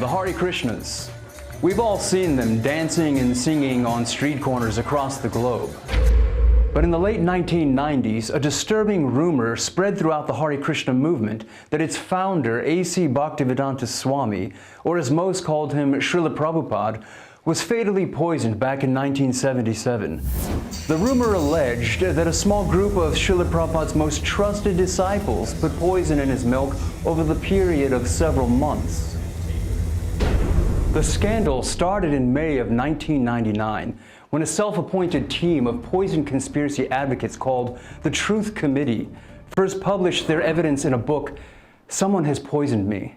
the Hare Krishnas. We've all seen them dancing and singing on street corners across the globe. But in the late 1990s, a disturbing rumor spread throughout the Hare Krishna movement that its founder, A.C. Bhaktivedanta Swami, or as most called him, Srila Prabhupada, was fatally poisoned back in 1977. The rumor alleged that a small group of Srila Prabhupada's most trusted disciples put poison in his milk over the period of several months. The scandal started in May of 1999 when a self-appointed team of poison conspiracy advocates called the Truth Committee first published their evidence in a book, Someone Has Poisoned Me,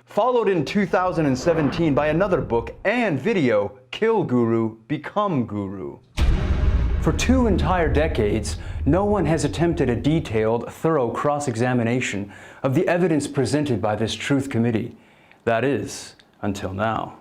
followed in 2017 by another book and video, Kill Guru, Become Guru. For 2 entire decades, no one has attempted a detailed, thorough cross-examination of the evidence presented by this Truth Committee. That is, until now.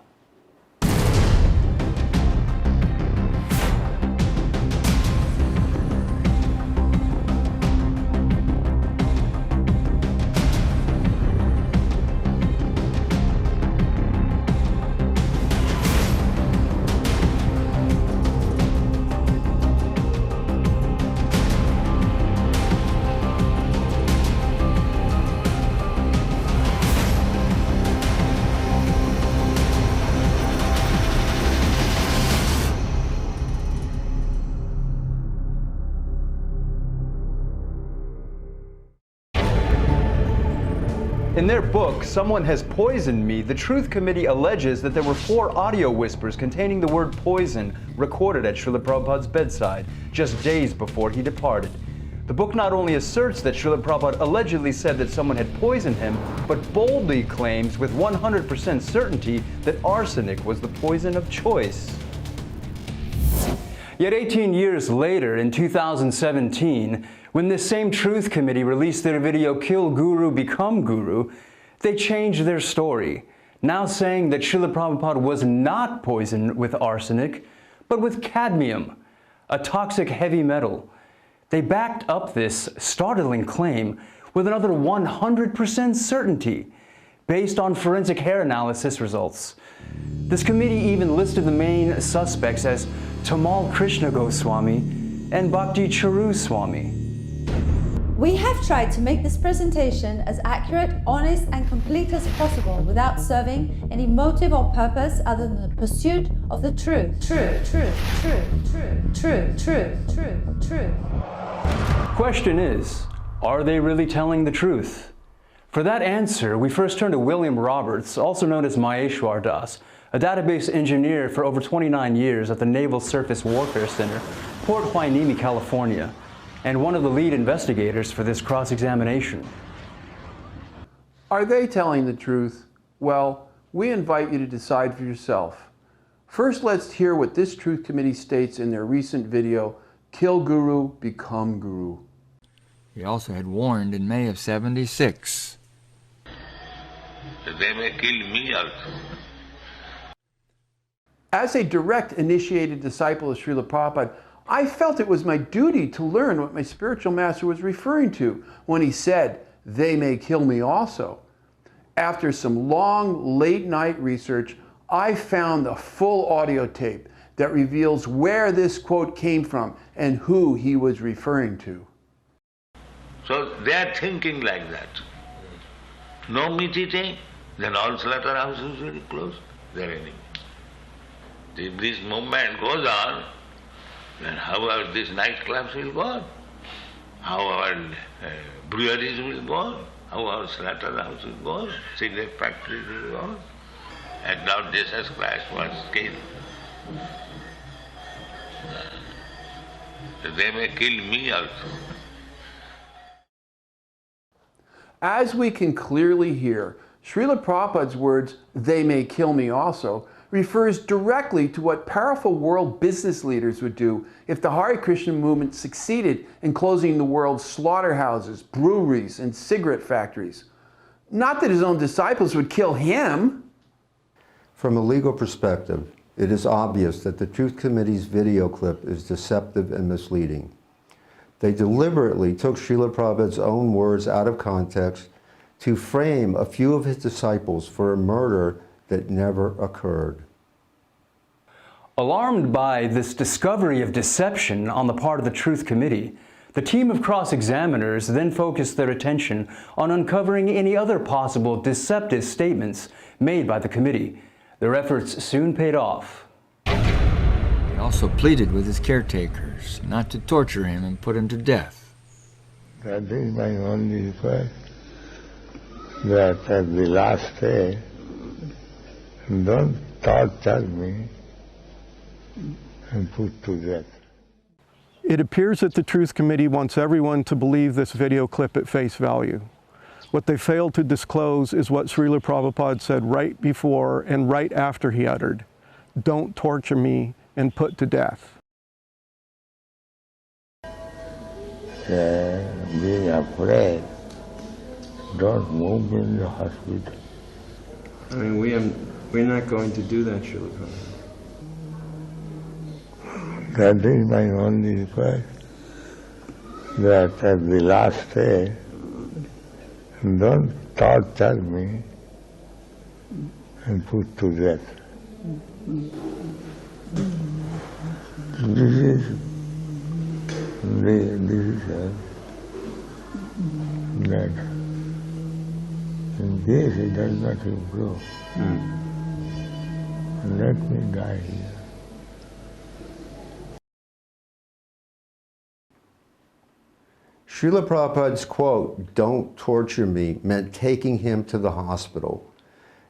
In their book, Someone Has Poisoned Me, the Truth Committee alleges that there were 4 audio whispers containing the word poison recorded at Srila Prabhupada's bedside just days before he departed. The book not only asserts that Srila Prabhupada allegedly said that someone had poisoned him, but boldly claims with 100% certainty that arsenic was the poison of choice. Yet 18 years later, in 2017, when this same Truth Committee released their video Kill Guru, Become Guru, they changed their story, now saying that Srila Prabhupada was not poisoned with arsenic, but with cadmium, a toxic heavy metal. They backed up this startling claim with another 100% certainty, based on forensic hair analysis results. This committee even listed the main suspects as Tamal Krishna Goswami and Bhakti Charu Swami. We have tried to make this presentation as accurate, honest, and complete as possible without serving any motive or purpose other than the pursuit of the truth. Truth. Question is, are they really telling the truth? For that answer, we first turn to William Roberts, also known as Maheshwar Das, a database engineer for over 29 years at the Naval Surface Warfare Center, Port Hueneme, California, and one of the lead investigators for this cross-examination. Are they telling the truth? Well, we invite you to decide for yourself. First, let's hear what this Truth Committee states in their recent video, Kill Guru, Become Guru. He also had warned in May of '76. They may kill me also. As a direct initiated disciple of Srila Prabhupada, I felt it was my duty to learn what my spiritual master was referring to when he said, "They may kill me also." After some long, late-night research, I found the full audio tape that reveals where this quote came from and who he was referring to. So they are thinking like that. No meat eating, then all slaughterhouses will close their enemy. If this movement goes on, then how our these nightclubs will go on, how our breweries will go on, how our slaughterhouses will go on, cigarette factories will go on. And now Jesus Christ was killed. They may kill me also. As we can clearly hear, Srila Prabhupada's words, "They may kill me also," refers directly to what powerful world business leaders would do if the Hare Krishna movement succeeded in closing the world's slaughterhouses, breweries, and cigarette factories. Not that his own disciples would kill him. From a legal perspective, it is obvious that the Truth Committee's video clip is deceptive and misleading. They deliberately took Srila Prabhupada's own words out of context to frame a few of his disciples for a murder that never occurred. Alarmed by this discovery of deception on the part of the Truth Committee, the team of cross-examiners then focused their attention on uncovering any other possible deceptive statements made by the committee. Their efforts soon paid off. He also pleaded with his caretakers not to torture him and put him to death. That is my only request, that at the last day, don't torture me and put to death. It appears that the Truth Committee wants everyone to believe this video clip at face value. What they failed to disclose is what Srila Prabhupada said right before and right after he uttered, "Don't torture me and put to death." Being afraid, don't move in the hospital. I mean, we're not going to do that, Srila Prabhupada. That is my only request, that at the last day, don't torture me and put to death. This is that in case it does not improve, let me die here. Srila Prabhupada's quote, "Don't torture me," meant taking him to the hospital.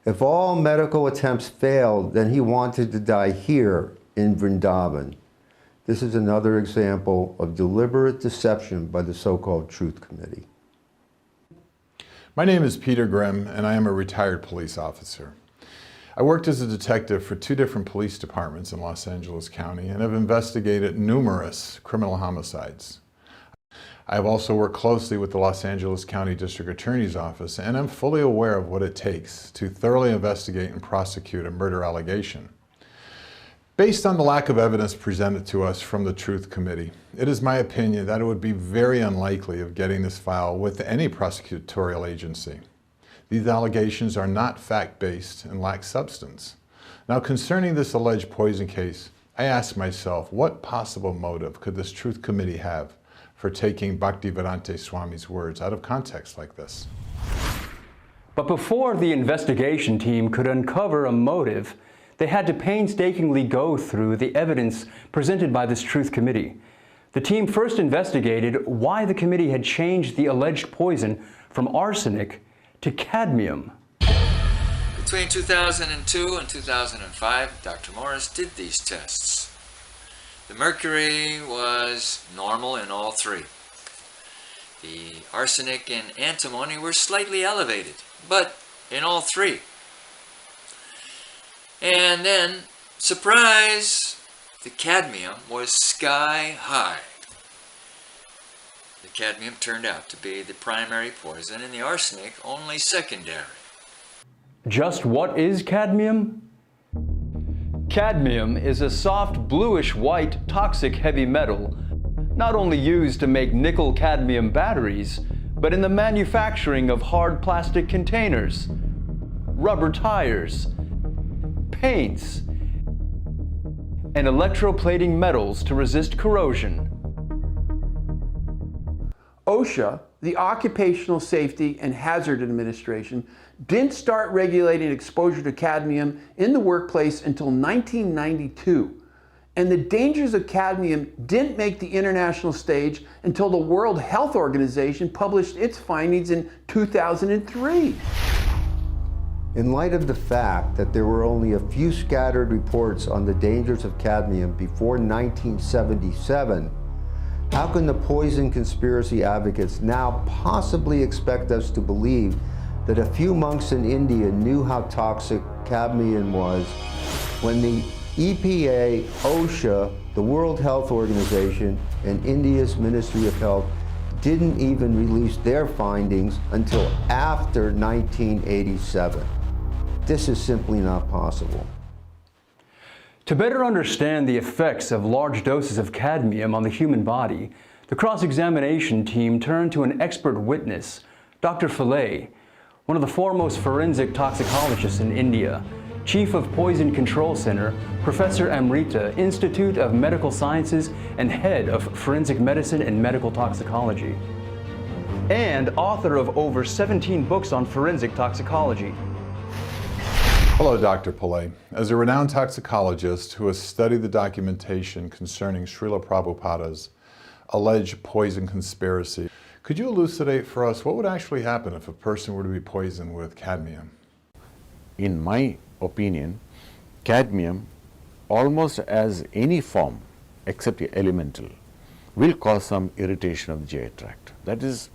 If all medical attempts failed, then he wanted to die here in Vrindavan. This is another example of deliberate deception by the so-called Truth Committee. My name is Peter Grimm, and I am a retired police officer. I worked as a detective for 2 different police departments in Los Angeles County and have investigated numerous criminal homicides. I have also worked closely with the Los Angeles County District Attorney's Office, and I'm fully aware of what it takes to thoroughly investigate and prosecute a murder allegation. Based on the lack of evidence presented to us from the Truth Committee, it is my opinion that it would be very unlikely of getting this file with any prosecutorial agency. These allegations are not fact-based and lack substance. Now, concerning this alleged poison case, I ask myself, what possible motive could this Truth Committee have for taking Bhaktivedanta Swami's words out of context like this? But before the investigation team could uncover a motive, they had to painstakingly go through the evidence presented by this Truth Committee. The team first investigated why the committee had changed the alleged poison from arsenic to cadmium. Between 2002 and 2005, Dr. Morris did these tests. The mercury was normal in all 3. The arsenic and antimony were slightly elevated, but in all 3. And then, surprise, the cadmium was sky high. The cadmium turned out to be the primary poison and the arsenic only secondary. Just what is cadmium? Cadmium is a soft bluish-white toxic heavy metal, not only used to make nickel-cadmium batteries, but in the manufacturing of hard plastic containers, rubber tires, paints, and electroplating metals to resist corrosion. OSHA, the Occupational Safety and Hazard Administration, didn't start regulating exposure to cadmium in the workplace until 1992. And the dangers of cadmium didn't make the international stage until the World Health Organization published its findings in 2003. In light of the fact that there were only a few scattered reports on the dangers of cadmium before 1977, how can the poison conspiracy advocates now possibly expect us to believe that a few monks in India knew how toxic cadmium was when the EPA, OSHA, the World Health Organization, and India's Ministry of Health didn't even release their findings until after 1987? This is simply not possible. To better understand the effects of large doses of cadmium on the human body, the cross-examination team turned to an expert witness, Dr. Philae, one of the foremost forensic toxicologists in India, Chief of Poison Control Center, Professor Emerita, Institute of Medical Sciences, and Head of Forensic Medicine and Medical Toxicology. And author of over 17 books on forensic toxicology. Hello, Dr. Pillai. As a renowned toxicologist who has studied the documentation concerning Srila Prabhupada's alleged poison conspiracy, could you elucidate for us what would actually happen if a person were to be poisoned with cadmium? In my opinion, cadmium, almost as any form except elemental, will cause some irritation of the GI tract. That is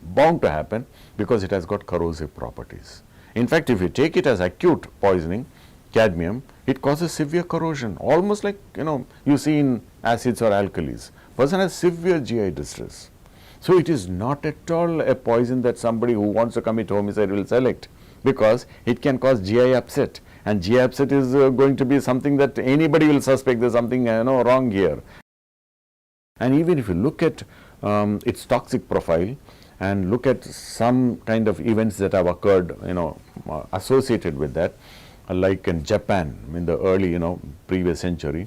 bound to happen because it has got corrosive properties. In fact, if you take it as acute poisoning, cadmium, it causes severe corrosion, almost like you see in acids or alkalis. Person has severe GI distress. So it is not at all a poison that somebody who wants to commit homicide will select, because it can cause GI upset, and GI upset is going to be something that anybody will suspect there's something wrong here. And even if you look at its toxic profile and look at some kind of events that have occurred associated with that, like in Japan in the early previous century,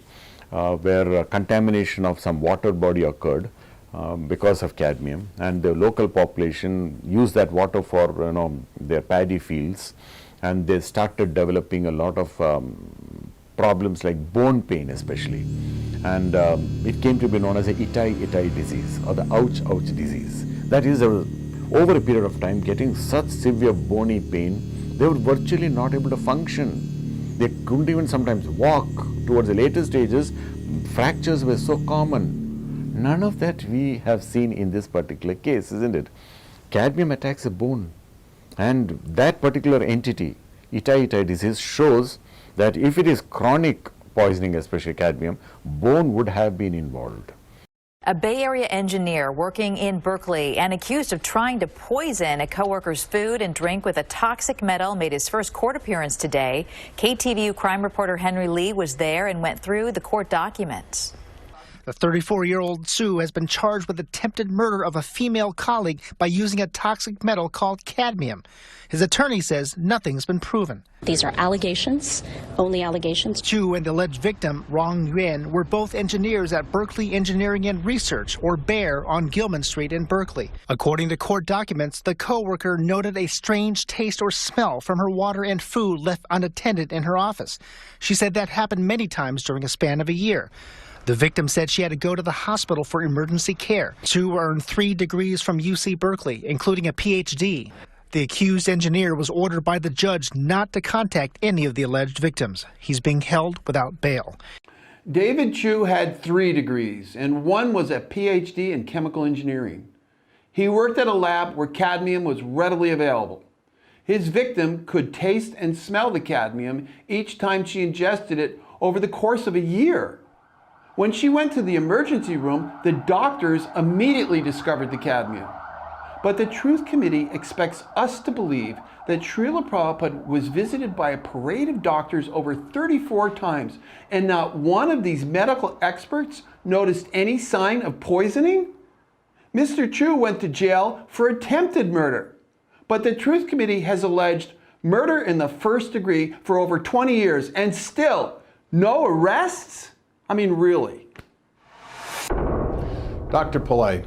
where contamination of some water body occurred because of cadmium, and the local population used that water for their paddy fields, and they started developing a lot of problems like bone pain especially, and it came to be known as a itai disease or the ouch disease. That is, over a period of time, getting such severe bony pain, they were virtually not able to function. They couldn't even sometimes walk. Towards the later stages, fractures were so common. None of that we have seen in this particular case, isn't it? Cadmium attacks a bone, and that particular entity, itai disease, shows that if it is chronic poisoning, especially cadmium, bone would have been involved. A Bay Area engineer working in Berkeley and accused of trying to poison a coworker's food and drink with a toxic metal made his first court appearance today. KTVU crime reporter Henry Lee was there and went through the court documents. The 34-year-old Sue has been charged with attempted murder of a female colleague by using a toxic metal called cadmium. His attorney says nothing's been proven. These are allegations, only allegations. Chu and the alleged victim, Rong Yuan, were both engineers at Berkeley Engineering and Research, or BEAR, on Gilman Street in Berkeley. According to court documents, the co-worker noted a strange taste or smell from her water and food left unattended in her office. She said that happened many times during a span of a year. The victim said she had to go to the hospital for emergency care. Chu earned 3 degrees from UC Berkeley, including a PhD. The accused engineer was ordered by the judge not to contact any of the alleged victims. He's being held without bail. David Chu had 3 degrees, and one was a PhD in chemical engineering. He worked at a lab where cadmium was readily available. His victim could taste and smell the cadmium each time she ingested it over the course of a year. When she went to the emergency room, the doctors immediately discovered the cadmium. But the Truth Committee expects us to believe that Srila Prabhupada was visited by a parade of doctors over 34 times, and not one of these medical experts noticed any sign of poisoning? Mr. Chu went to jail for attempted murder, but the Truth Committee has alleged murder in the 1st degree for over 20 years, and still no arrests? I mean, really. Dr. Pillai,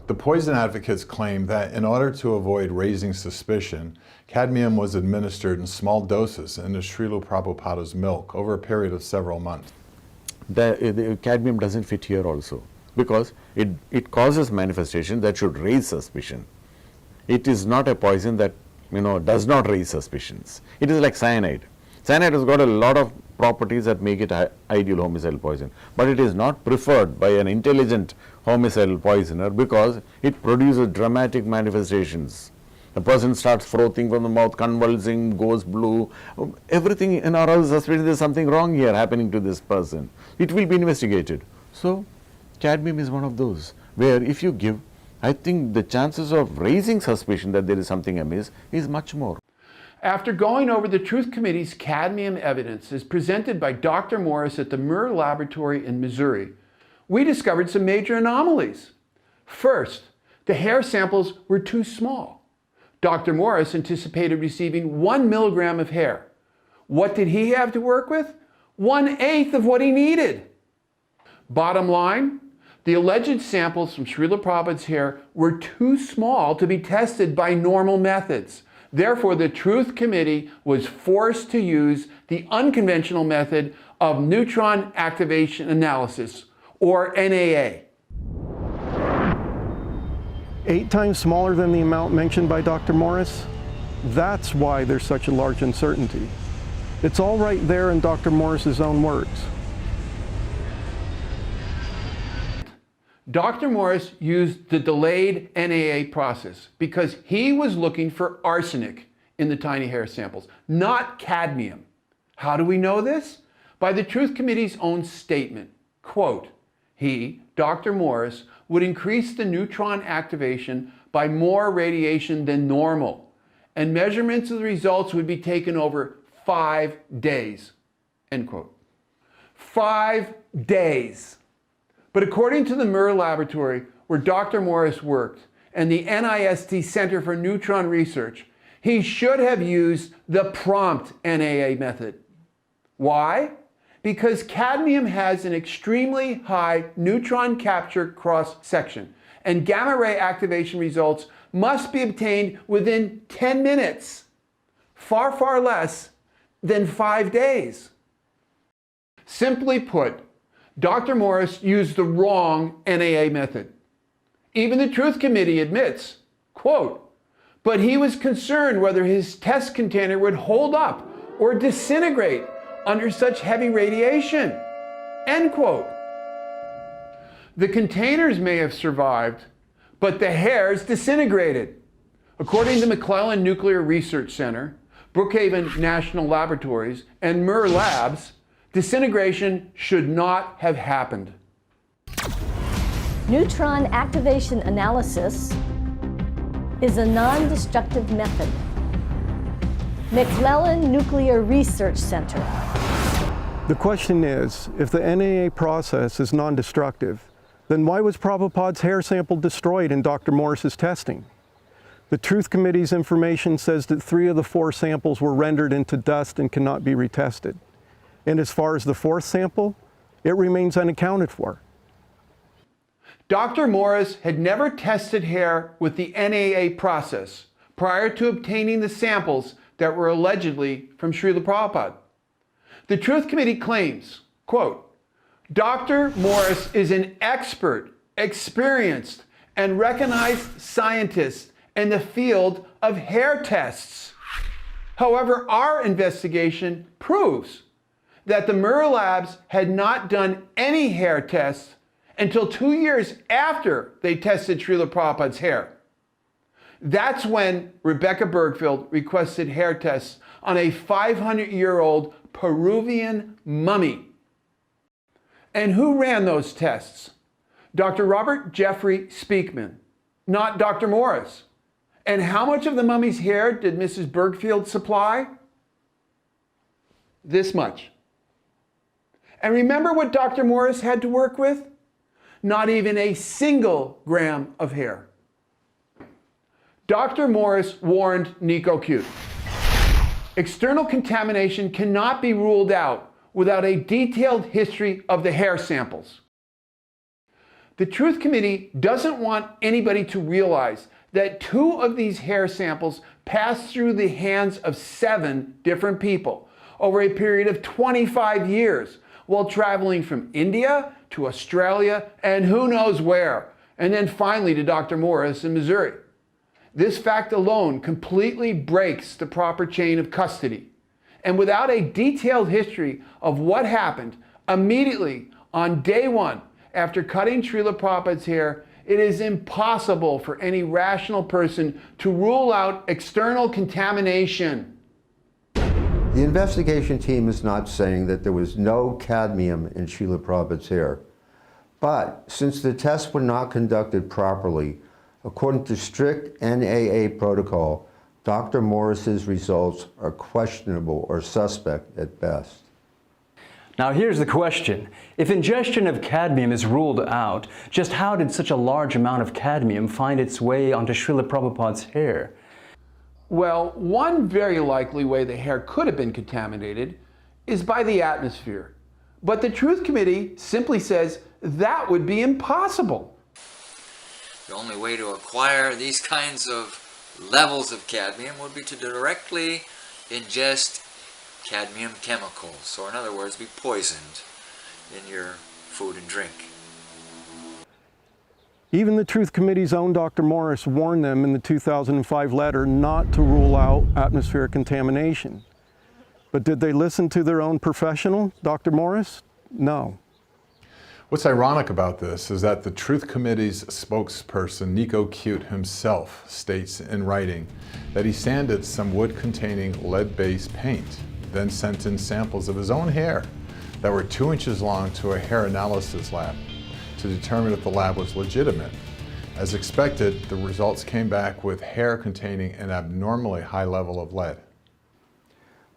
the poison advocates claim that in order to avoid raising suspicion, cadmium was administered in small doses into Srila Prabhupada's milk over a period of several months. The cadmium doesn't fit here also, because it causes manifestation that should raise suspicion. It is not a poison that does not raise suspicions. It is like cyanide. Cyanide has got a lot of properties that make it ideal homicidal poison, but it is not preferred by an intelligent homicidal poisoner because it produces dramatic manifestations. The person starts frothing from the mouth, convulsing, goes blue. Everything in our house suspicion there's something wrong here happening to this person. It will be investigated. So cadmium is one of those where if you give, I think the chances of raising suspicion that there is something amiss is much more. After going over the Truth Committee's cadmium evidence as presented by Dr. Morris at the Murr Laboratory in Missouri, we discovered some major anomalies. First, the hair samples were too small. Dr. Morris anticipated receiving 1 milligram of hair. What did he have to work with? 1/8 of what he needed. Bottom line, the alleged samples from Srila Prabhupada's hair were too small to be tested by normal methods. Therefore, the Truth Committee was forced to use the unconventional method of neutron activation analysis, or NAA. 8 times smaller than the amount mentioned by Dr. Morris? That's why there's such a large uncertainty. It's all right there in Dr. Morris's own words. Dr. Morris used the delayed NAA process because he was looking for arsenic in the tiny hair samples, not cadmium. How do we know this? By the Truth Committee's own statement. Quote, he, Dr. Morris, would increase the neutron activation by more radiation than normal, and measurements of the results would be taken over 5 days. End quote. 5 days. But according to the Murr Laboratory, where Dr. Morris worked, and the NIST Center for Neutron Research, he should have used the prompt NAA method. Why? Because cadmium has an extremely high neutron capture cross-section, and gamma ray activation results must be obtained within 10 minutes, far, far less than 5 days. Simply put, Dr. Morris used the wrong NAA method. Even the Truth Committee admits, quote, but he was concerned whether his test container would hold up or disintegrate under such heavy radiation, end quote. The containers may have survived, but the hairs disintegrated. According to McClellan Nuclear Research Center, Brookhaven National Laboratories, and Murr Labs, disintegration should not have happened. Neutron activation analysis is a non-destructive method. McClellan Nuclear Research Center. The question is, if the NAA process is non-destructive, then why was Prabhupada's hair sample destroyed in Dr. Morris's testing? The Truth Committee's information says that 3 of the 4 samples were rendered into dust and cannot be retested. And as far as the 4th sample, it remains unaccounted for. Dr. Morris had never tested hair with the NAA process prior to obtaining the samples that were allegedly from Srila Prabhupada. The Truth Committee claims, quote, Dr. Morris is an expert, experienced, and recognized scientist in the field of hair tests. However, our investigation proves that the Murr Labs had not done any hair tests until 2 years after they tested Srila Prabhupada's hair. That's when Rebecca Bergfield requested hair tests on a 500-year-old Peruvian mummy. And who ran those tests? Dr. Robert Jeffrey Speakman, not Dr. Morris. And how much of the mummy's hair did Mrs. Bergfield supply? This much. And remember what Dr. Morris had to work with? Not even a single gram of hair. Dr. Morris warned Nico Cute. External contamination cannot be ruled out without a detailed history of the hair samples. The Truth Committee doesn't want anybody to realize that 2 of these hair samples passed through the hands of 7 different people over a period of 25 years while traveling from India to Australia and who knows where, and then finally to Dr. Morris in Missouri. This fact alone completely breaks the proper chain of custody. And without a detailed history of what happened immediately on day 1 after cutting Srila Prabhupada's hair, it is impossible for any rational person to rule out external contamination. The investigation team is not saying that there was no cadmium in Srila Prabhupada's hair. But since the tests were not conducted properly, according to strict NAA protocol, Dr. Morris's results are questionable or suspect at best. Now here's the question. If ingestion of cadmium is ruled out, just how did such a large amount of cadmium find its way onto Srila Prabhupada's hair? Well, one very likely way the hair could have been contaminated is by the atmosphere. But the Truth Committee simply says that would be impossible. The only way to acquire these kinds of levels of cadmium would be to directly ingest cadmium chemicals, or in other words, be poisoned in your food and drink. Even the Truth Committee's own Dr. Morris warned them in the 2005 letter not to rule out atmospheric contamination. But did they listen to their own professional, Dr. Morris? No. What's ironic about this is that the Truth Committee's spokesperson, Nico Cute himself, states in writing that he sanded some wood-containing lead-based paint, then sent in samples of his own hair that were 2 inches long to a hair analysis lab to determine if the lab was legitimate. As expected, the results came back with hair containing an abnormally high level of lead.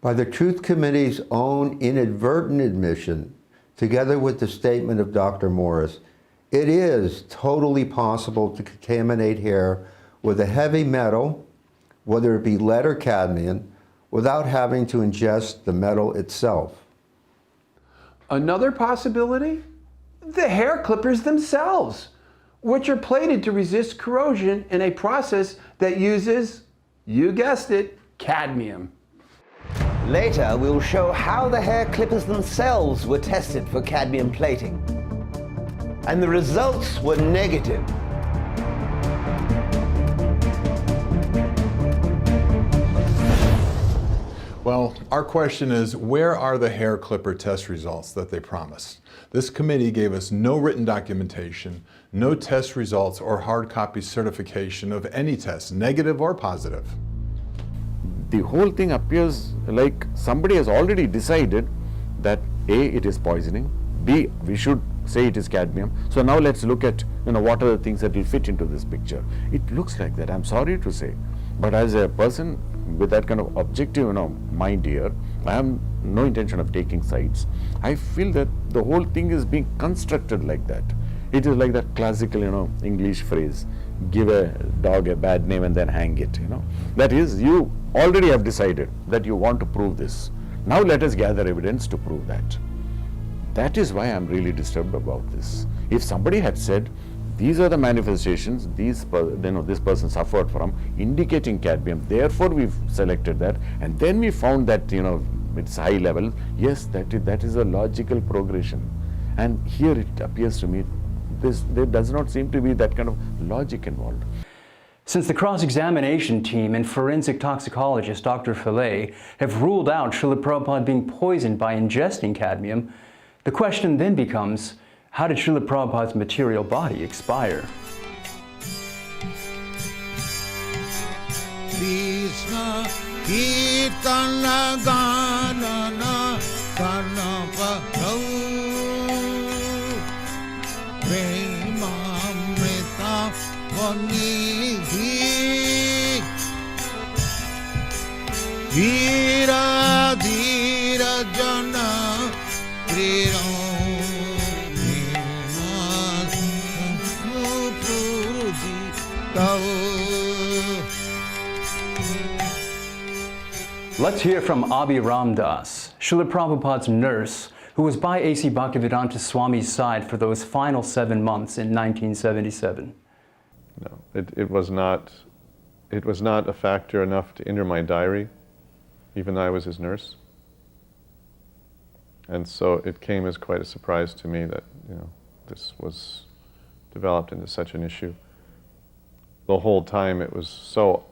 By the Truth Committee's own inadvertent admission, together with the statement of Dr. Morris, it is totally possible to contaminate hair with a heavy metal, whether it be lead or cadmium, without having to ingest the metal itself. Another possibility? The hair clippers themselves, which are plated to resist corrosion in a process that uses, you guessed it, cadmium. Later, we'll show how the hair clippers themselves were tested for cadmium plating. And the results were negative. Well, our question is, where are the hair clipper test results that they promised? This committee gave us no written documentation, no test results or hard copy certification of any test, negative or positive. The whole thing appears like somebody has already decided that A, it is poisoning, B, we should say it is cadmium. So now let's look at, what are the things that will fit into this picture. It looks like that, I'm sorry to say. But as a person with that kind of objective, mind here, I have no intention of taking sides. I feel that the whole thing is being constructed like that. It is like that classical, English phrase, give a dog a bad name and then hang it, That is, you already have decided that you want to prove this. Now let us gather evidence to prove that. That is why I'm really disturbed about this. If somebody had said, these are the manifestations this person suffered from, indicating cadmium, therefore we've selected that, and then we found that, it's high level, yes, that is a logical progression. And here it appears to me, there does not seem to be that kind of logic involved. Since the cross-examination team and forensic toxicologist Dr. Fillet have ruled out Srila Prabhupada being poisoned by ingesting cadmium, the question then becomes, how did Srila Prabhupada's material body expire? Krishna Kirtana Ganana Karnapatau Premamrita Vanidhi Dhira Dhira Jana Kriram Let's hear from Abhiram Das, Srila Prabhupada's nurse, who was by A.C. Bhaktivedanta Swami's side for those final 7 months in 1977. No, it was not a factor enough to enter my diary, even though I was his nurse. And so it came as quite a surprise to me that, this was developed into such an issue. The whole time it was so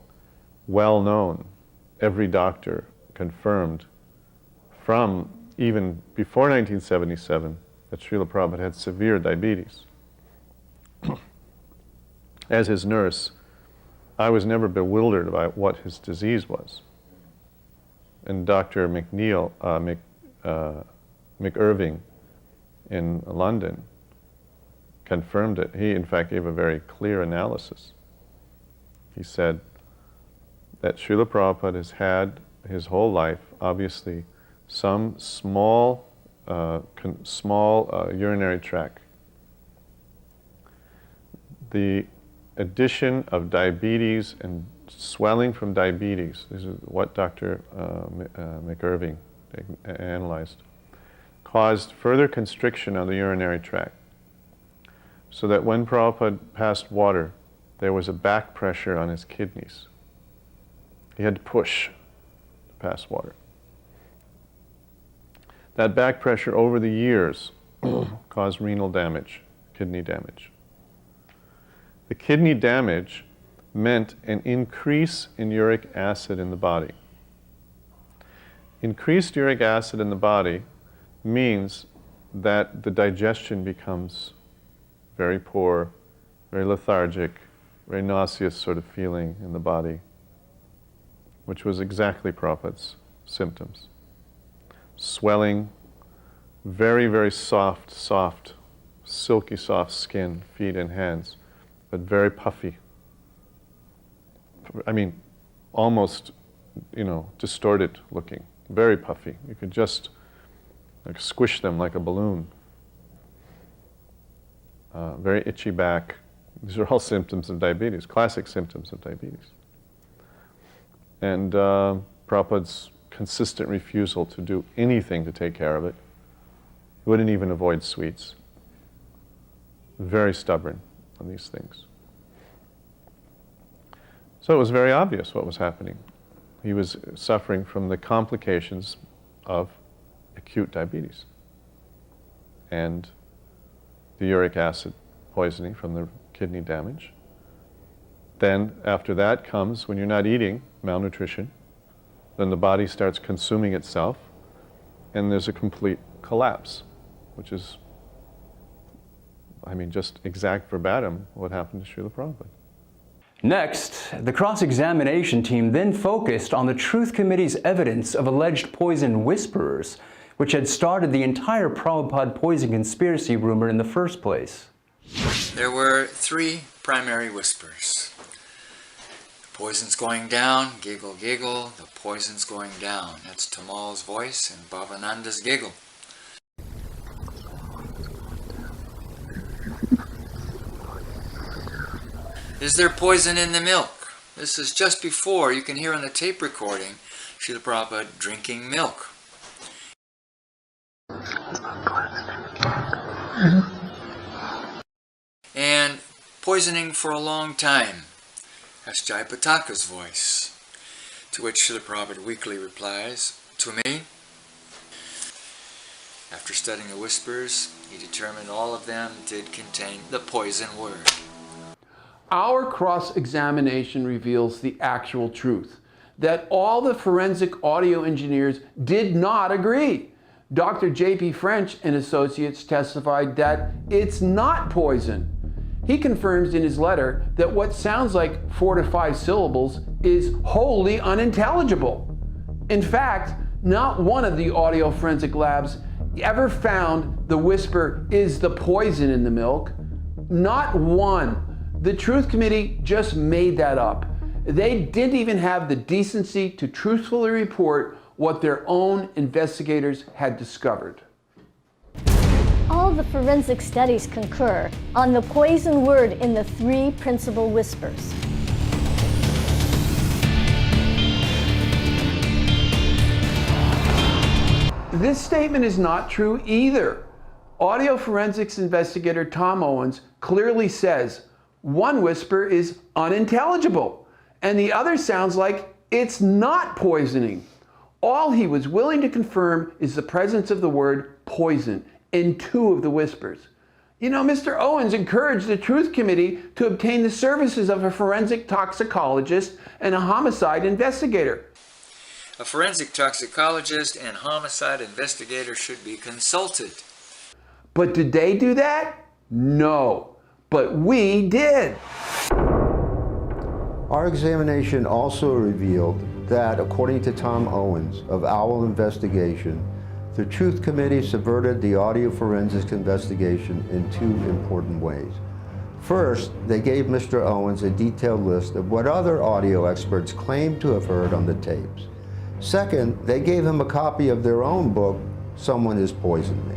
well known. Every doctor confirmed from even before 1977 that Srila Prabhupada had severe diabetes. As his nurse, I was never bewildered about what his disease was. And Dr. McIrving in London confirmed it. He, in fact, gave a very clear analysis. He said that Srila Prabhupada has had his whole life, obviously, some small urinary tract. The addition of diabetes and swelling from diabetes, this is what Dr. McIrving analyzed, caused further constriction of the urinary tract. So that when Prabhupada passed water, there was a back pressure on his kidneys. He had to push to pass water. That back pressure over the years caused renal damage, kidney damage. The kidney damage meant an increase in uric acid in the body. Increased uric acid in the body means that the digestion becomes very poor, very lethargic, very nauseous sort of feeling in the body, which was exactly Prabhupada's symptoms. Swelling, very, very soft, silky soft skin, feet and hands, but very puffy. I mean, almost, distorted looking, very puffy. You could just squish them like a balloon. Very itchy back. These are all symptoms of diabetes, classic symptoms of diabetes. And Prabhupada's consistent refusal to do anything to take care of it. He wouldn't even avoid sweets. Very stubborn on these things. So it was very obvious what was happening. He was suffering from the complications of acute diabetes and the uric acid poisoning from the kidney damage. Then after that comes, when you're not eating, malnutrition, then the body starts consuming itself and there's a complete collapse, which is, just exact verbatim what happened to Srila Prabhupada. Next, the cross-examination team then focused on the Truth Committee's evidence of alleged poison whisperers, which had started the entire Prabhupada poison conspiracy rumor in the first place. There were 3 primary whispers. The poison's going down, giggle, giggle, the poison's going down. That's Tamal's voice and Bhavananda's giggle. Is there poison in the milk? This is just before, you can hear on the tape recording, Srila Prabhupada drinking milk. And poisoning for a long time. That's Jayapataka's voice. To which Srila Prabhupada weakly replies, to me. After studying the whispers, he determined all of them did contain the poison word. Our cross-examination reveals the actual truth, that all the forensic audio engineers did not agree. Dr. J.P. French and Associates testified that it's not poison. He confirms in his letter that what sounds like 4 to 5 syllables is wholly unintelligible. In fact, not one of the audio forensic labs ever found the whisper, "Is the poison in the milk?" Not one. The Truth Committee just made that up. They didn't even have the decency to truthfully report what their own investigators had discovered. All the forensic studies concur on the poison word in the 3 principal whispers. This statement is not true either. Audio forensics investigator Tom Owens clearly says one whisper is unintelligible and the other sounds like it's not poisoning. All he was willing to confirm is the presence of the word poison in 2 of the whispers. Mr. Owens encouraged the Truth Committee to obtain the services of a forensic toxicologist and a homicide investigator. A forensic toxicologist and homicide investigator should be consulted. But did they do that? No. But we did. Our examination also revealed that, according to Tom Owens of OWL Investigation, the Truth Committee subverted the audio forensics investigation in 2 important ways. First, they gave Mr. Owens a detailed list of what other audio experts claimed to have heard on the tapes. Second, they gave him a copy of their own book, Someone Has Poisoned Me.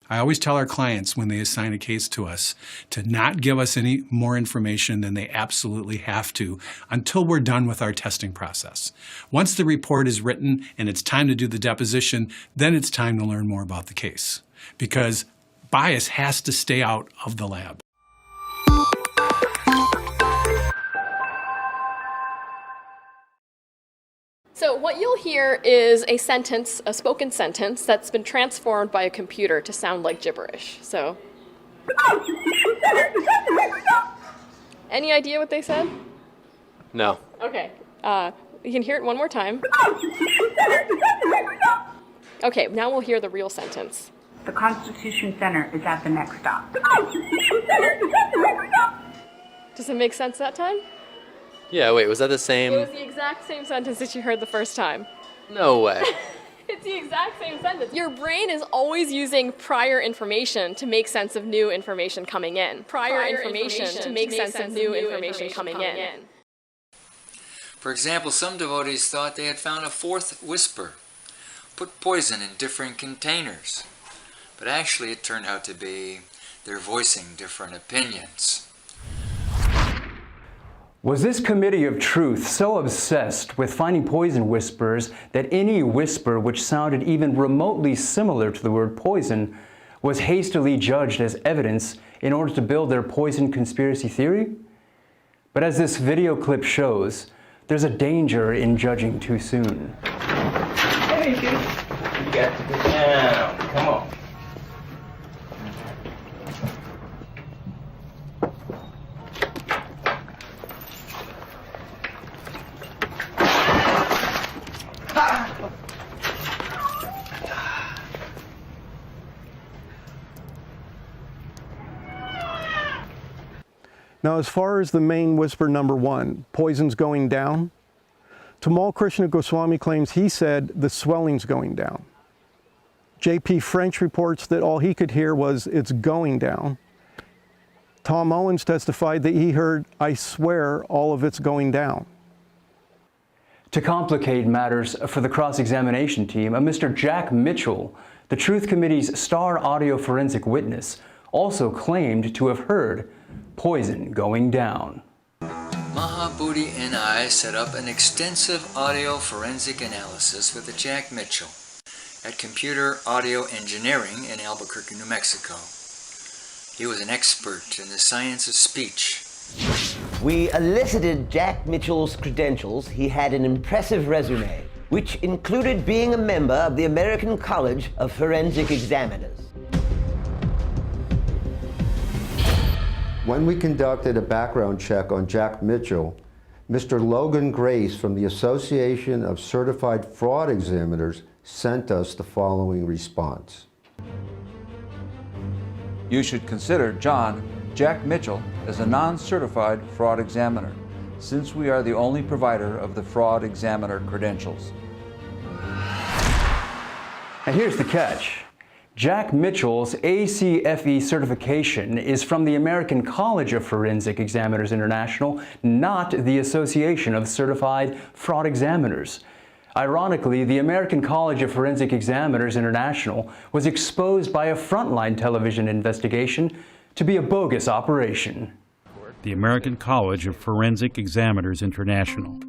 I always tell our clients when they assign a case to us to not give us any more information than they absolutely have to until we're done with our testing process. Once the report is written and it's time to do the deposition, then it's time to learn more about the case, because bias has to stay out of the lab. So what you'll hear is a sentence, a spoken sentence, that's been transformed by a computer to sound like gibberish. So, any idea what they said? No. Okay, you can hear it one more time. Okay, now we'll hear the real sentence. The Constitution Center is at the next stop. Does it make sense that time? Yeah, wait, was that the same? It was the exact same sentence that you heard the first time. No way. It's the exact same sentence. Your brain is always using prior information to make sense of new information coming in. Prior information to make sense of new information coming in. For example, some devotees thought they had found a fourth whisper, put poison in different containers. But actually it turned out to be they're voicing different opinions. Was this committee of truth so obsessed with finding poison whispers that any whisper which sounded even remotely similar to the word poison was hastily judged as evidence in order to build their poison conspiracy theory? But as this video clip shows, there's a danger in judging too soon. Hey, kid. You got to go down. Come on. Now, as far as the main whisper number one, poison's going down, Tamal Krishna Goswami claims he said the swelling's going down. J.P. French reports that all he could hear was it's going down. Tom Owens testified that he heard, I swear, all of it's going down. To complicate matters for the cross-examination team, a Mr. Jack Mitchell, the Truth Committee's star audio forensic witness, also claimed to have heard poison going down. Mahabooty and I set up an extensive audio forensic analysis with Jack Mitchell at Computer Audio Engineering in Albuquerque, New Mexico. He was an expert in the science of speech. We elicited Jack Mitchell's credentials. He had an impressive resume, which included being a member of the American College of Forensic Examiners. When we conducted a background check on Jack Mitchell, Mr. Logan Grace from the Association of Certified Fraud Examiners sent us the following response. You should consider Jack Mitchell as a non-certified fraud examiner, since we are the only provider of the fraud examiner credentials. And here's the catch. Jack Mitchell's ACFE certification is from the American College of Forensic Examiners International, not the Association of Certified Fraud Examiners. Ironically, the American College of Forensic Examiners International was exposed by a Frontline television investigation to be a bogus operation. The American College of Forensic Examiners International,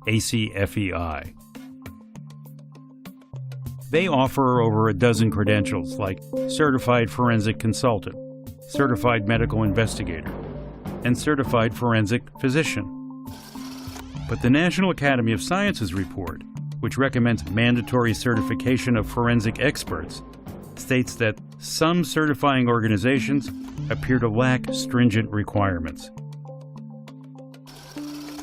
ACFEI. They offer over a dozen credentials like Certified Forensic Consultant, Certified Medical Investigator, and Certified Forensic Physician. But the National Academy of Sciences report, which recommends mandatory certification of forensic experts, states that some certifying organizations appear to lack stringent requirements.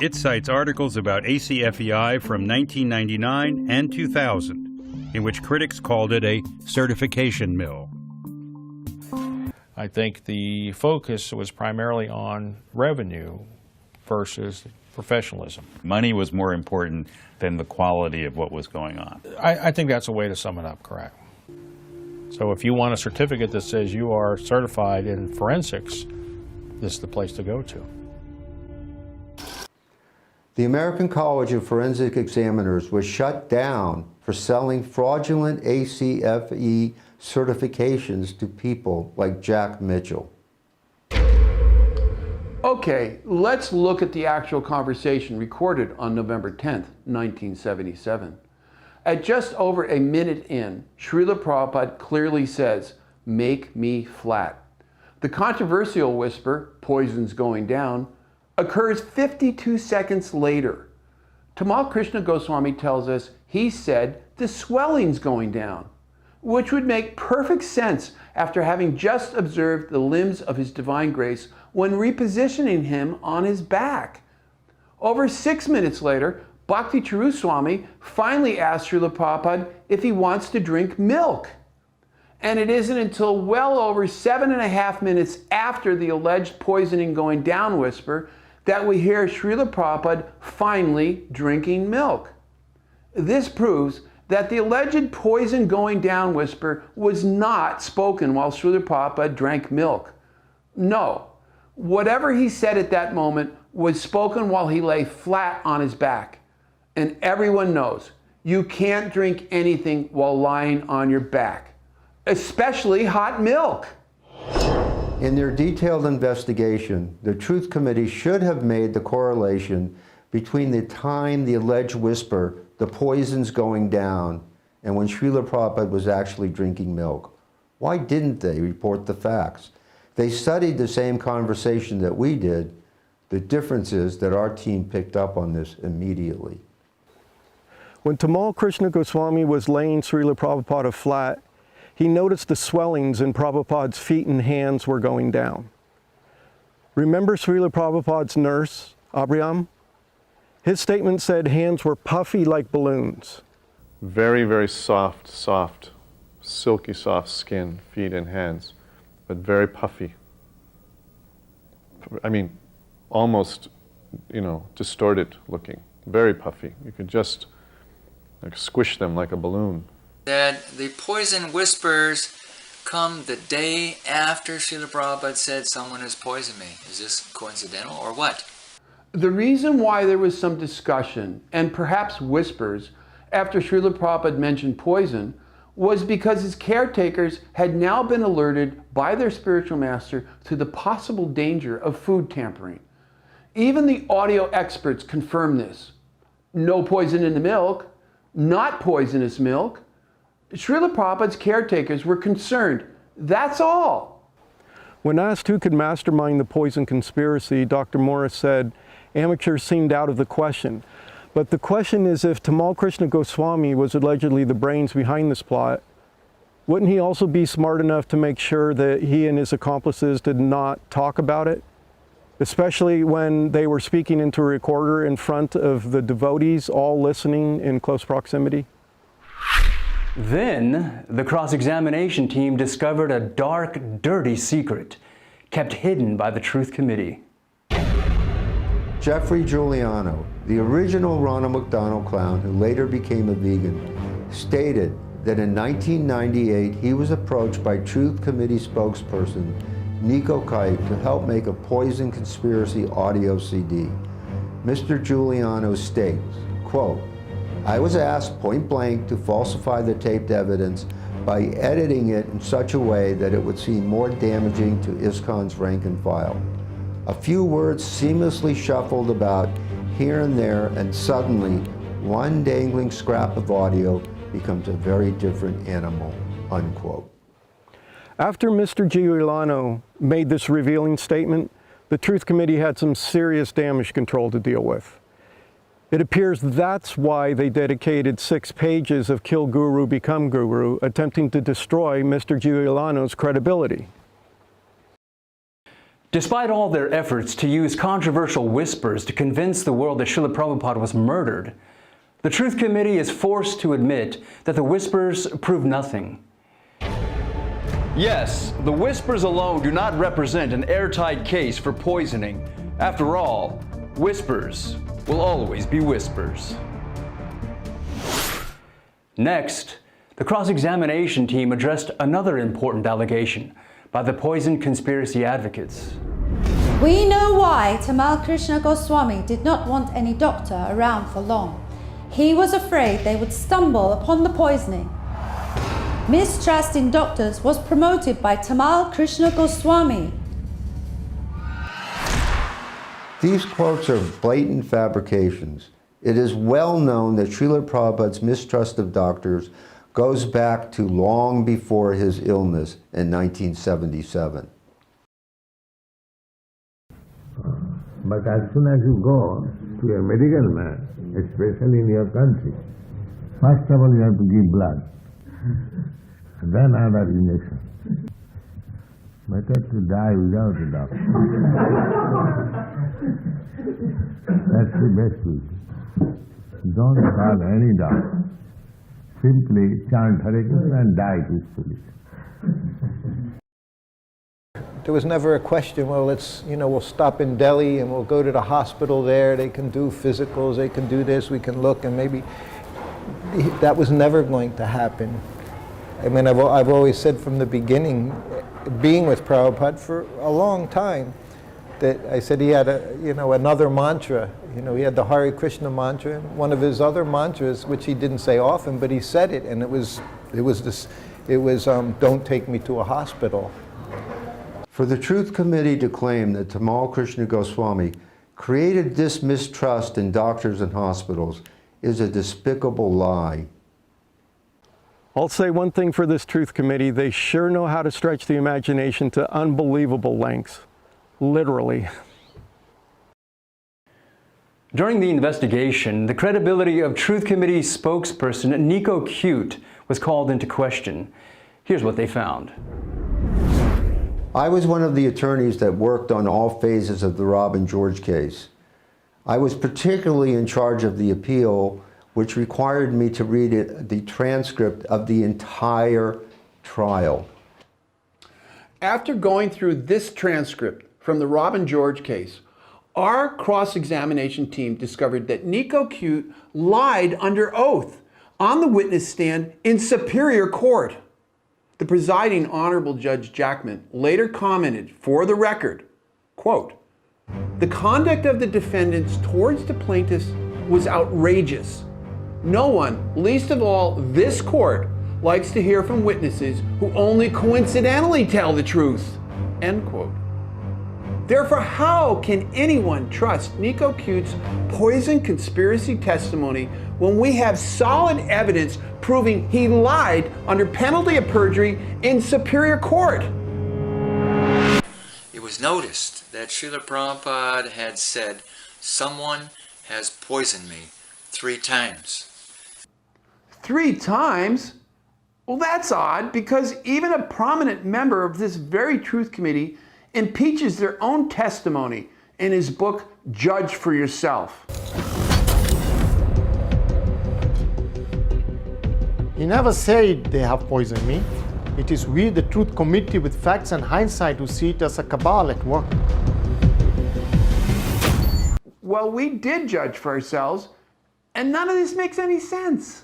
It cites articles about ACFEI from 1999 and 2000, in which critics called it a certification mill. I think the focus was primarily on revenue versus professionalism. Money was more important than the quality of what was going on. I think that's a way to sum it up, correct. So if you want a certificate that says you are certified in forensics, this is the place to go to. The American College of Forensic Examiners was shut down for selling fraudulent ACFE certifications to people like Jack Mitchell. Okay, let's look at the actual conversation recorded on November 10th, 1977. At just over a minute in, Srila Prabhupada clearly says, "Make me flat." The controversial whisper, "Poison's going down," occurs 52 seconds later. Tamal Krishna Goswami tells us he said, "The swelling's going down," which would make perfect sense after having just observed the limbs of His Divine Grace when repositioning him on his back. Over 6 minutes later, Bhakti Charuswami finally asked Srila Prabhupada if he wants to drink milk. And it isn't until well over 7.5 minutes after the alleged poisoning going down whisper that we hear Srila Prabhupada finally drinking milk. This proves that the alleged poison going down whisper was not spoken while Srila Prabhupada drank milk. No, whatever he said at that moment was spoken while he lay flat on his back. And everyone knows you can't drink anything while lying on your back, especially hot milk. In their detailed investigation, the Truth Committee should have made the correlation between the time the alleged whisper, "The poison's going down," and when Srila Prabhupada was actually drinking milk. Why didn't they report the facts? They studied the same conversation that we did. The difference is that our team picked up on this immediately. When Tamal Krishna Goswami was laying Srila Prabhupada flat, he noticed the swellings in Prabhupada's feet and hands were going down. Remember Srila Prabhupada's nurse, Abraham? His statement said hands were puffy like balloons. Very, very soft, silky soft skin, feet and hands, but very puffy. I mean, almost, distorted looking, very puffy. You could just squish them like a balloon. That the poison whispers come the day after Srila Prabhupada said someone has poisoned me. Is this coincidental or what? The reason why there was some discussion and perhaps whispers after Srila Prabhupada mentioned poison was because his caretakers had now been alerted by their spiritual master to the possible danger of food tampering. Even the audio experts confirm this. No poison in the milk, not poisonous milk. Srila Prabhupada's caretakers were concerned. That's all. When asked who could mastermind the poison conspiracy, Dr. Morris said, amateurs seemed out of the question. But the question is, if Tamal Krishna Goswami was allegedly the brains behind this plot, wouldn't he also be smart enough to make sure that he and his accomplices did not talk about it? Especially when they were speaking into a recorder in front of the devotees, all listening in close proximity? Then, the cross-examination team discovered a dark, dirty secret kept hidden by the Truth Committee. Jeffrey Giuliano, the original Ronald McDonald clown who later became a vegan, stated that in 1998 he was approached by Truth Committee spokesperson Nico Kite to help make a poison conspiracy audio CD. Mr. Giuliano states, quote, "I was asked point blank to falsify the taped evidence by editing it in such a way that it would seem more damaging to ISKCON's rank and file. A few words seamlessly shuffled about here and there, and suddenly one dangling scrap of audio becomes a very different animal," unquote. After Mr. Giuliano made this revealing statement, the Truth Committee had some serious damage control to deal with. It appears that's why they dedicated 6 pages of Kill Guru, Become Guru, attempting to destroy Mr. Giuliano's credibility. Despite all their efforts to use controversial whispers to convince the world that Srila Prabhupada was murdered, the Truth Committee is forced to admit that the whispers prove nothing. Yes, the whispers alone do not represent an airtight case for poisoning. After all, whispers will always be whispers. Next, the cross-examination team addressed another important allegation by the poison conspiracy advocates. We know why Tamal Krishna Goswami did not want any doctor around for long. He was afraid they would stumble upon the poisoning. Mistrust in doctors was promoted by Tamal Krishna Goswami. These quotes are blatant fabrications. It is well known that Srila Prabhupada's mistrust of doctors goes back to long before his illness in 1977. But as soon as you go to a medical man, especially in your country, first of all you have to give blood, and then other injection. Better to die without a doctor. That's the best way. Don't call any doctor. Simply chant Hare Krishna and die peacefully. There was never a question, well, we'll stop in Delhi and we'll go to the hospital there, they can do physicals, they can do this, we can look, and maybe that was never going to happen. I mean, I've always said from the beginning, being with Prabhupada for a long time, that I said he had another mantra. He had the Hare Krishna mantra, and one of his other mantras, which he didn't say often, but he said it, and it was don't take me to a hospital. For the Truth Committee to claim that Tamal Krishna Goswami created this mistrust in doctors and hospitals is a despicable lie. I'll say one thing for this Truth Committee, they sure know how to stretch the imagination to unbelievable lengths. Literally. During the investigation, the credibility of Truth Committee spokesperson Nico Cute was called into question. Here's what they found. I was one of the attorneys that worked on all phases of the Robin George case. I was particularly in charge of the appeal, which required me to read the transcript of the entire trial. After going through this transcript from the Robin George case, our cross-examination team discovered that Nico Cute lied under oath on the witness stand in Superior Court. The presiding Honorable Judge Jackman later commented, for the record, quote, "The conduct of the defendants towards the plaintiffs was outrageous. No one, least of all this court, likes to hear from witnesses who only coincidentally tell the truth," end quote. Therefore, how can anyone trust Nico Cute's poison conspiracy testimony when we have solid evidence proving he lied under penalty of perjury in Superior Court? It was noticed that Srila Prabhupada had said, "Someone has poisoned me 3 times. 3 times? Well, that's odd, because even a prominent member of this very Truth Committee impeaches their own testimony in his book, Judge for Yourself. He never said they have poisoned me. It is we, the Truth Committee, with facts and hindsight, who see it as a cabal at work. Well, we did judge for ourselves, and none of this makes any sense.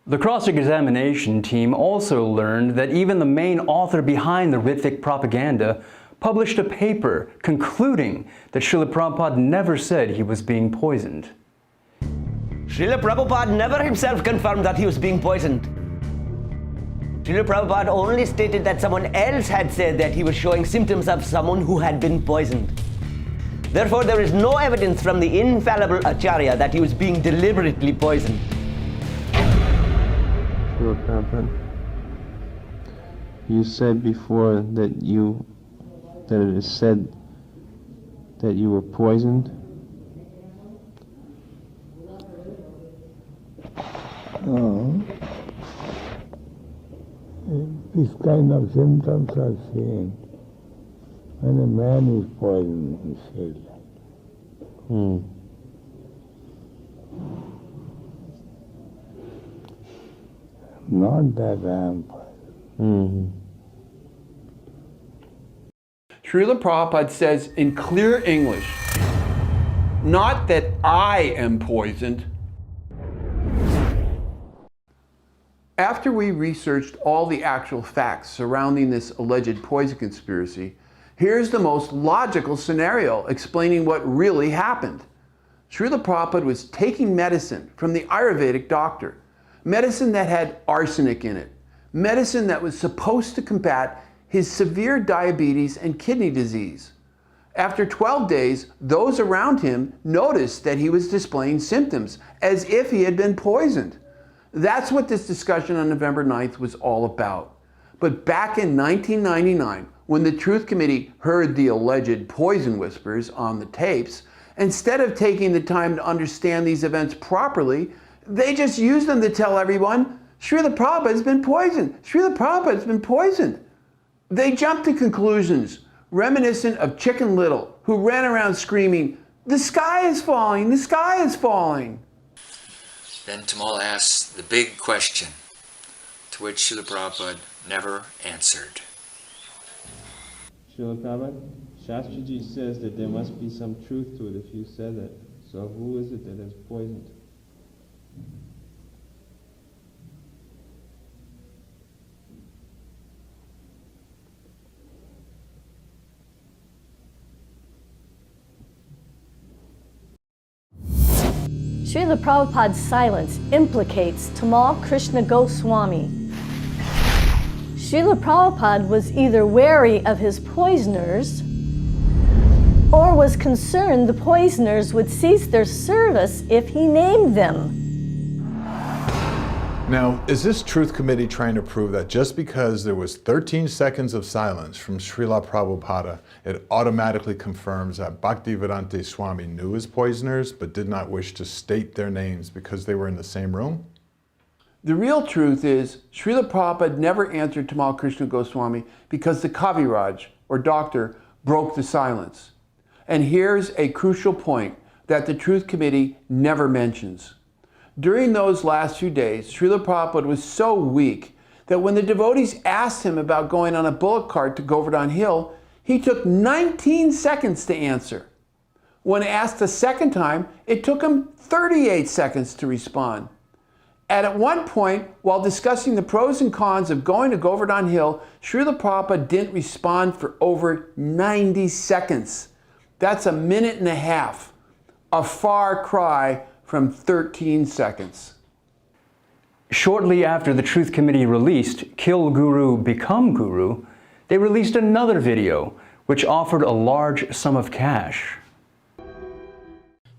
The cross-examination team also learned that even the main author behind the Ritvik propaganda published a paper concluding that Srila Prabhupada never said he was being poisoned. Srila Prabhupada never himself confirmed that he was being poisoned. Srila Prabhupada only stated that someone else had said that he was showing symptoms of someone who had been poisoned. Therefore, there is no evidence from the infallible Acharya that he was being deliberately poisoned. What happened? You said before that it is said that you were poisoned. No. This kind of symptoms are seen when a man is poisoned, he said. Not that I am poisoned. Srila Prabhupada says in clear English, not that I am poisoned. After we researched all the actual facts surrounding this alleged poison conspiracy, here's the most logical scenario explaining what really happened. Srila Prabhupada was taking medicine from the Ayurvedic doctor. medicine that had arsenic in it, medicine that was supposed to combat his severe diabetes and kidney disease. After 12 days, those around him noticed that he was displaying symptoms as if he had been poisoned. That's what this discussion on November 9th was all about. But back in 1999, when the Truth Committee heard the alleged poison whispers on the tapes, instead of taking the time to understand these events properly, they just used them to tell everyone, Srila Prabhupada has been poisoned. Srila Prabhupada has been poisoned. They jumped to conclusions reminiscent of Chicken Little, who ran around screaming, "The sky is falling, the sky is falling." Then Tamal asks the big question, to which Srila Prabhupada never answered. Srila Prabhupada, Shastraji says that there must be some truth to it if you said that. So who is it that has poisoned? Srila Prabhupada's silence implicates Tamal Krishna Goswami. Srila Prabhupada was either wary of his poisoners or was concerned the poisoners would cease their service if he named them. Now, is this Truth Committee trying to prove that just because there was 13 seconds of silence from Srila Prabhupada, it automatically confirms that Bhaktivedanta Swami knew his poisoners but did not wish to state their names because they were in the same room? The real truth is, Srila Prabhupada never answered Tamal Krishna Goswami because the Kaviraj, or doctor, broke the silence. And here's a crucial point that the Truth Committee never mentions. During those last few days, Srila Prabhupada was so weak that when the devotees asked him about going on a bullock cart to Govardhan Hill, he took 19 seconds to answer. When asked a second time, it took him 38 seconds to respond. And at one point, while discussing the pros and cons of going to Govardhan Hill, Srila Prabhupada didn't respond for over 90 seconds. That's a minute and a half, a far cry from 13 seconds. Shortly after the Truth Committee released Kill Guru, Become Guru, they released another video which offered a large sum of cash.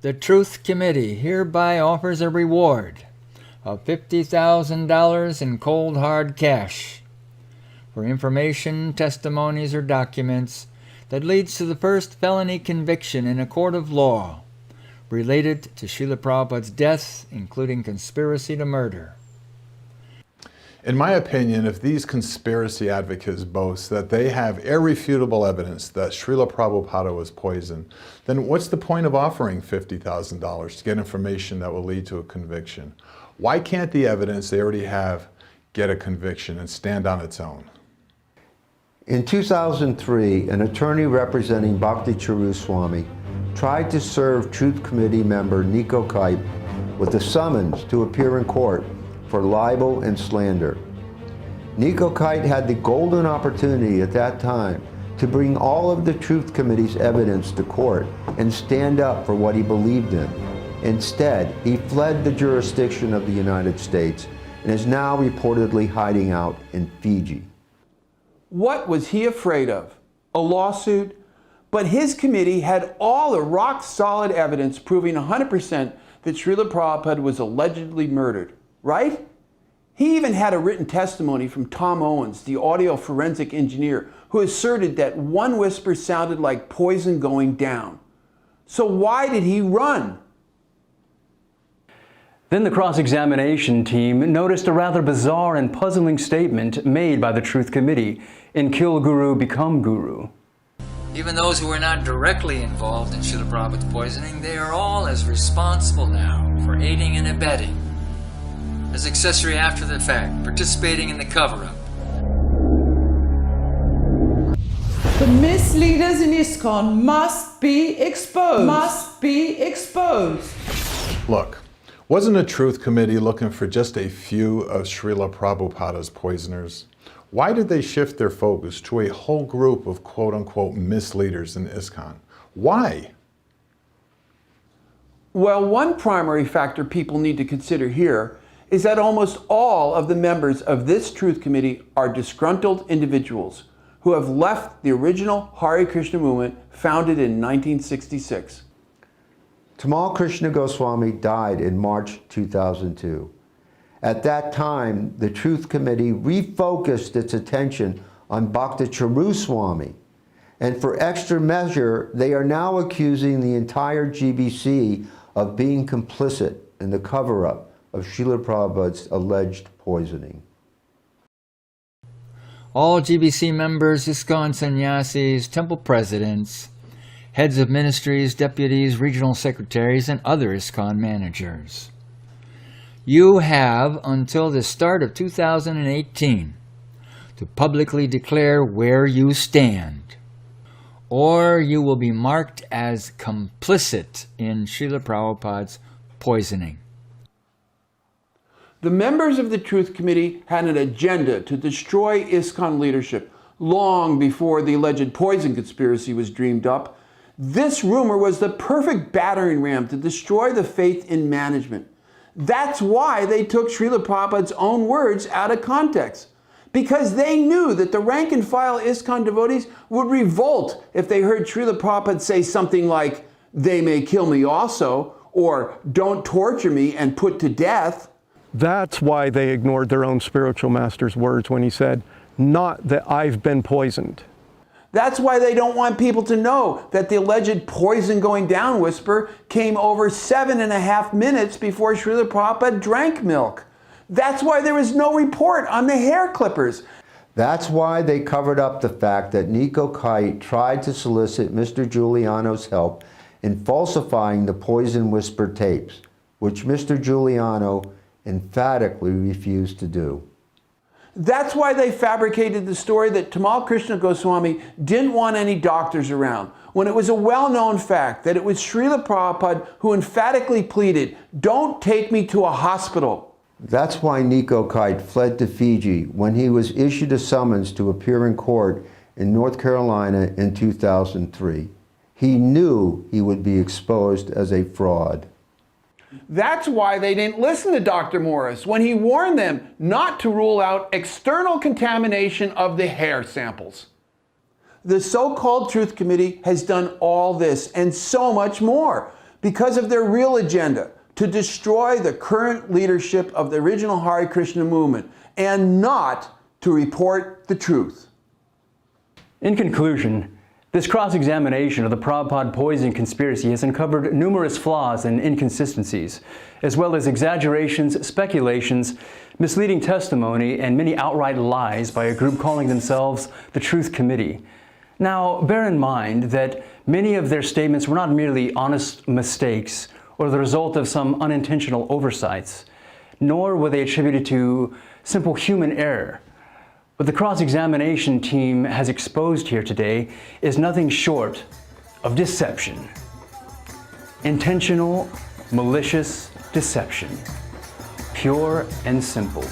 The Truth Committee hereby offers a reward of $50,000 in cold hard cash for information, testimonies, or documents that leads to the first felony conviction in a court of law related to Srila Prabhupada's death, including conspiracy to murder. In my opinion, if these conspiracy advocates boast that they have irrefutable evidence that Srila Prabhupada was poisoned, then what's the point of offering $50,000 to get information that will lead to a conviction? Why can't the evidence they already have get a conviction and stand on its own? In 2003, an attorney representing Bhakti Charu Swami tried to serve Truth Committee member Nico Kite with a summons to appear in court for libel and slander. Nico Kite had the golden opportunity at that time to bring all of the Truth Committee's evidence to court and stand up for what he believed in. Instead, he fled the jurisdiction of the United States and is now reportedly hiding out in Fiji. What was he afraid of? A lawsuit? But his committee had all the rock-solid evidence proving 100% that Srila Prabhupada was allegedly murdered, right? He even had a written testimony from Tom Owens, the audio forensic engineer, who asserted that one whisper sounded like poison going down. So why did he run? Then the cross-examination team noticed a rather bizarre and puzzling statement made by the Truth Committee in Kill Guru, Become Guru. Even those who were not directly involved in Srila Prabhupada's poisoning, they are all as responsible now for aiding and abetting, as accessory after the fact, participating in the cover-up. The misleaders in ISKCON must be exposed. Must be exposed. Look, wasn't the Truth Committee looking for just a few of Srila Prabhupada's poisoners? Why did they shift their focus to a whole group of quote-unquote misleaders in ISKCON? Why? Well, one primary factor people need to consider here is that almost all of the members of this Truth Committee are disgruntled individuals who have left the original Hare Krishna movement founded in 1966. Tamal Krishna Goswami died in March 2002. At that time, the Truth Committee refocused its attention on Bhakta Charu Swami, and for extra measure, they are now accusing the entire GBC of being complicit in the cover-up of Srila Prabhupada's alleged poisoning. All GBC members, ISKCON sannyasis, temple presidents, heads of ministries, deputies, regional secretaries, and other ISKCON managers. You have until the start of 2018 to publicly declare where you stand, or you will be marked as complicit in Srila Prabhupada's poisoning. The members of the Truth Committee had an agenda to destroy ISKCON leadership long before the alleged poison conspiracy was dreamed up. This rumor was the perfect battering ram to destroy the faith in management. That's why they took Srila Prabhupada's own words out of context, because they knew that the rank and file ISKCON devotees would revolt if they heard Srila Prabhupada say something like, "They may kill me also," or "Don't torture me and put to death." That's why they ignored their own spiritual master's words when he said, "Not that I've been poisoned." That's why they don't want people to know that the alleged poison going down whisper came over 7.5 minutes before Srila Prabhupada drank milk. That's why there was no report on the hair clippers. That's why they covered up the fact that Nico Kite tried to solicit Mr. Giuliano's help in falsifying the poison whisper tapes, which Mr. Giuliano emphatically refused to do. That's why they fabricated the story that Tamal Krishna Goswami didn't want any doctors around, when it was a well-known fact that it was Srila Prabhupada who emphatically pleaded, "Don't take me to a hospital." That's why Nico Kite fled to Fiji when he was issued a summons to appear in court in North Carolina in 2003. He knew he would be exposed as a fraud. That's why they didn't listen to Dr. Morris when he warned them not to rule out external contamination of the hair samples. The so-called Truth Committee has done all this and so much more because of their real agenda to destroy the current leadership of the original Hare Krishna movement and not to report the truth. In conclusion, this cross-examination of the Prabhupada poisoning conspiracy has uncovered numerous flaws and inconsistencies, as well as exaggerations, speculations, misleading testimony, and many outright lies by a group calling themselves the Truth Committee. Now, bear in mind that many of their statements were not merely honest mistakes or the result of some unintentional oversights, nor were they attributed to simple human error. What the cross-examination team has exposed here today is nothing short of deception. Intentional, malicious deception. Pure and simple.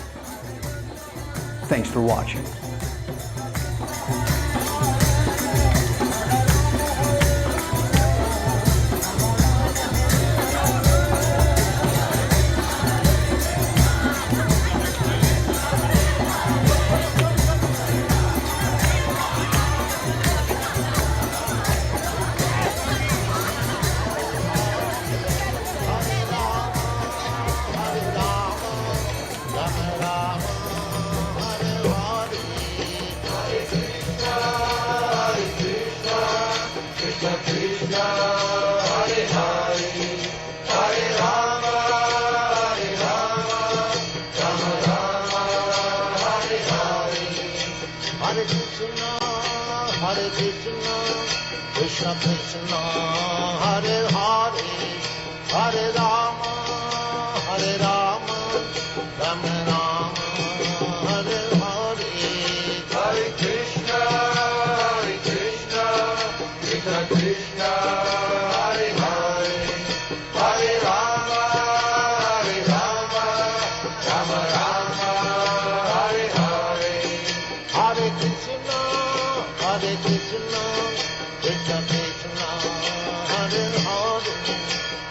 Thanks for watching. Krishna Krishna, Hare Hare, Hare Rama, Hare Rama, Rama Rama, Hare Hare, Hare Krishna, Krishna Krishna, Hare Hare, Hare Rama, Rama Rama, Hare Hare, Hare Krishna, Krishna Krishna, Hare Hare,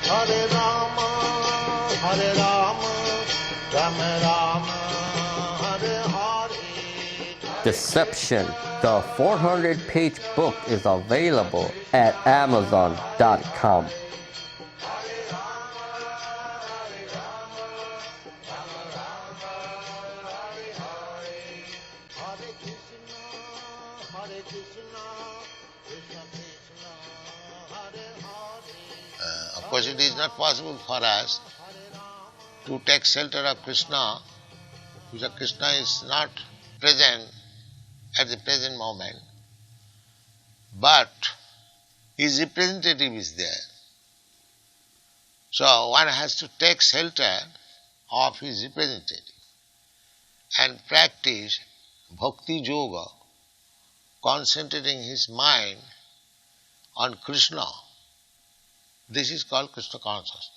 Hare Rama, Rama Deception. The 400-page book is available at Amazon.com. Of course, it is not possible for us to take shelter of Krishna, because Krishna is not present at the present moment, but his representative is there. So one has to take shelter of his representative and practice bhakti yoga, concentrating his mind on Krishna. This is called Krishna consciousness.